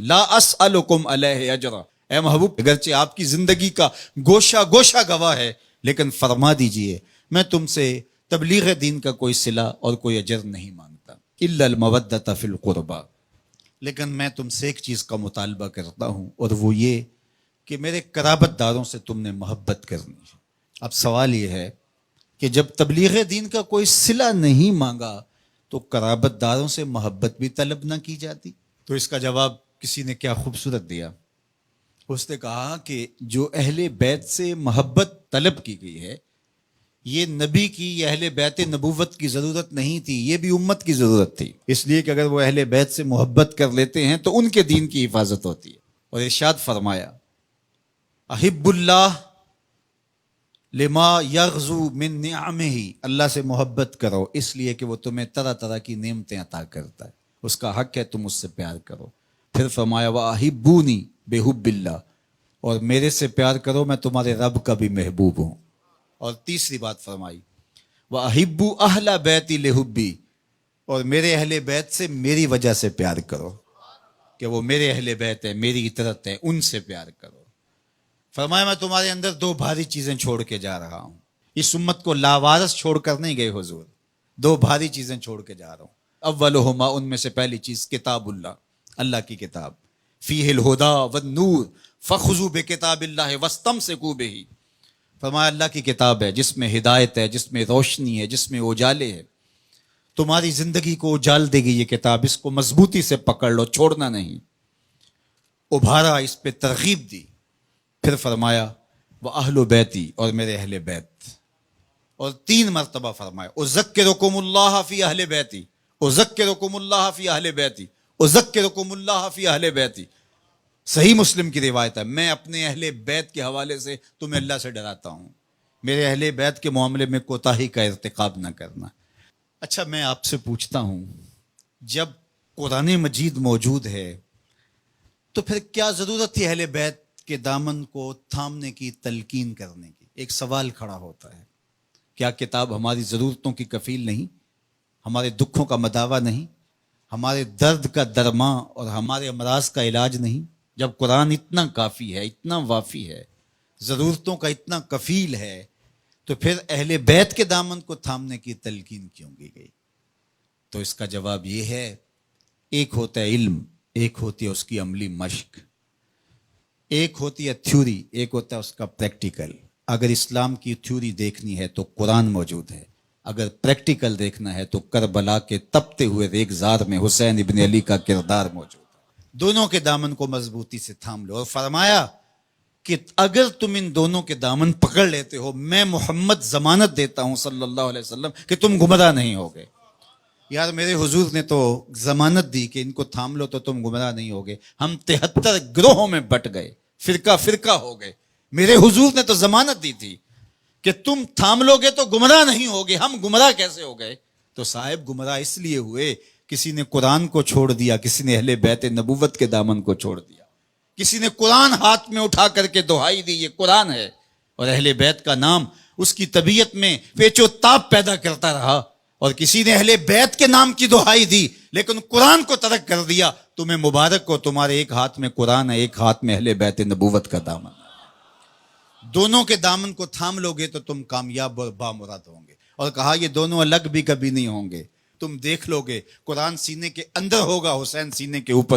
لا اسألکم علیہ اجرا، اے محبوب اگرچہ آپ کی زندگی کا گوشہ گوشہ گواہ ہے، لیکن فرما دیجئے میں تم سے تبلیغ دین کا کوئی صلہ اور کوئی اجر نہیں مانگتا، الا المودۃ فی القربی، لیکن میں تم سے ایک چیز کا مطالبہ کرتا ہوں، اور وہ یہ کہ میرے قرابت داروں سے تم نے محبت کرنی ہے۔ اب سوال یہ ہے کہ جب تبلیغ دین کا کوئی صلہ نہیں مانگا تو قرابت داروں سے محبت بھی طلب نہ کی جاتی؟ تو اس کا جواب کسی نے کیا خوبصورت دیا، اس نے کہا کہ جو اہل بیت سے محبت طلب کی گئی ہے، یہ نبی کی، یہ اہل بیت نبوت کی ضرورت نہیں تھی، یہ بھی امت کی ضرورت تھی، اس لیے کہ اگر وہ اہل بیت سے محبت کر لیتے ہیں تو ان کے دین کی حفاظت ہوتی ہے۔ اور ارشاد فرمایا احب اللہ لما یغزو من نعمہ، اللہ سے محبت کرو اس لیے کہ وہ تمہیں طرح طرح کی نعمتیں عطا کرتا ہے، اس کا حق ہے تم اس سے پیار کرو۔ پھر فرمایا وَأَحِبُّونِي بِحُبِّ اللَّهِ، اور میرے سے پیار کرو میں تمہارے رب کا بھی محبوب ہوں۔ اور تیسری بات فرمائی وَأَحِبُّ أَهْلَ بَيْتِي لِحُبِّي، اور میرے اہل بیت سے میری وجہ سے پیار کرو، کہ وہ میرے اہل بیت ہے، میری اطرت ہے، ان سے پیار کرو۔ فرمایا میں تمہارے اندر دو بھاری چیزیں چھوڑ کے جا رہا ہوں، اس امت کو لاوارث چھوڑ کر نہیں گئے حضور، دو بھاری چیزیں چھوڑ کے جا رہا ہوں۔ اولہما، ان میں سے پہلی چیز کتاب اللہ، اللہ کی کتاب، فیہ الہدی والنور فخذوا بکتاب اللہ واستمسکوا بہ، فرمایا اللہ کی کتاب ہے جس میں ہدایت ہے، جس میں روشنی ہے، جس میں اجالے ہے، تمہاری زندگی کو اجال دے گی یہ کتاب، اس کو مضبوطی سے پکڑ لو، چھوڑنا نہیں۔ ابھارا، اس پہ ترغیب دی۔ پھر فرمایا وَأَهْلُ بَيْتِي، اور میرے اہل بیت، اور 3 مرتبہ فرمایا اذکرکم اللہ فی اہل بیتی، اذکرکم اللہ فی اہل بیتی، اذکرکم اللہ فی اہل بیتی۔ صحیح مسلم کی روایت ہے، میں اپنے اہل بیت کے حوالے سے تمہیں اللہ سے ڈراتا ہوں، میرے اہل بیت کے معاملے میں کوتاہی کا ارتکاب نہ کرنا۔ اچھا میں آپ سے پوچھتا ہوں، جب قرآن مجید موجود ہے تو پھر کیا ضرورت تھی اہل بیت کے دامن کو تھامنے کی، تلقین کرنے کی؟ ایک سوال کھڑا ہوتا ہے، کیا کتاب ہماری ضرورتوں کی کفیل نہیں، ہمارے دکھوں کا مداوا نہیں، ہمارے درد کا درماں اور ہمارے امراض کا علاج نہیں؟ جب قرآن اتنا کافی ہے، اتنا وافی ہے، ضرورتوں کا اتنا کفیل ہے، تو پھر اہل بیت کے دامن کو تھامنے کی تلقین کیوں کی گئی؟ تو اس کا جواب یہ ہے، ایک ہوتا ہے علم، ایک ہوتی ہے اس کی عملی مشق، ایک ہوتی ہے تھیوری، ایک ہوتا ہے اس کا پریکٹیکل۔ اگر اسلام کی تھیوری دیکھنی ہے تو قرآن موجود ہے، اگر پریکٹیکل دیکھنا ہے تو کربلا کے تپتے ہوئے ریگزار میں حسین ابن علی کا کردار موجود ہے۔ دونوں کے دامن کو مضبوطی سے تھام لو، اور فرمایا کہ اگر تم ان دونوں کے دامن پکڑ لیتے ہو، میں محمد ضمانت دیتا ہوں صلی اللہ علیہ وسلم کہ تم گمراہ نہیں ہوگے۔ یار میرے حضور نے تو ضمانت دی کہ ان کو تھام لو تو تم گمراہ نہیں ہوگے، ہم 73 گروہوں میں بٹ گئے، فرقہ فرقہ ہو گئے، میرے حضور نے تو ضمانت دی تھی کہ تم تھام لو گے تو گمراہ نہیں ہوگے، ہم گمراہ کیسے ہو گئے؟ تو صاحب گمراہ اس لیے ہوئے، کسی نے قرآن کو چھوڑ دیا، کسی نے اہل بیت نبوت کے دامن کو چھوڑ دیا، کسی نے قرآن ہاتھ میں اٹھا کر کے دہائی دی یہ قرآن ہے، اور اہل بیت کا نام اس کی طبیعت میں پیچ و تاب پیدا کرتا رہا، اور کسی نے اہل بیت کے نام کی دہائی دی لیکن قرآن کو ترک کر دیا۔ تمہیں مبارک ہو، تمہارے ایک ہاتھ میں قرآن ہے، ایک ہاتھ میں اہل بیت نبوت کا دامن ہے، دونوں کے دامن کو تھام لو گے تو تم کامیاب اور بامراد ہوں گے۔ اور کہا یہ دونوں الگ بھی کبھی نہیں ہوں گے، تم دیکھ لو گے، قرآن سینے کے اندر ہوگا، حسین سینے کے اوپر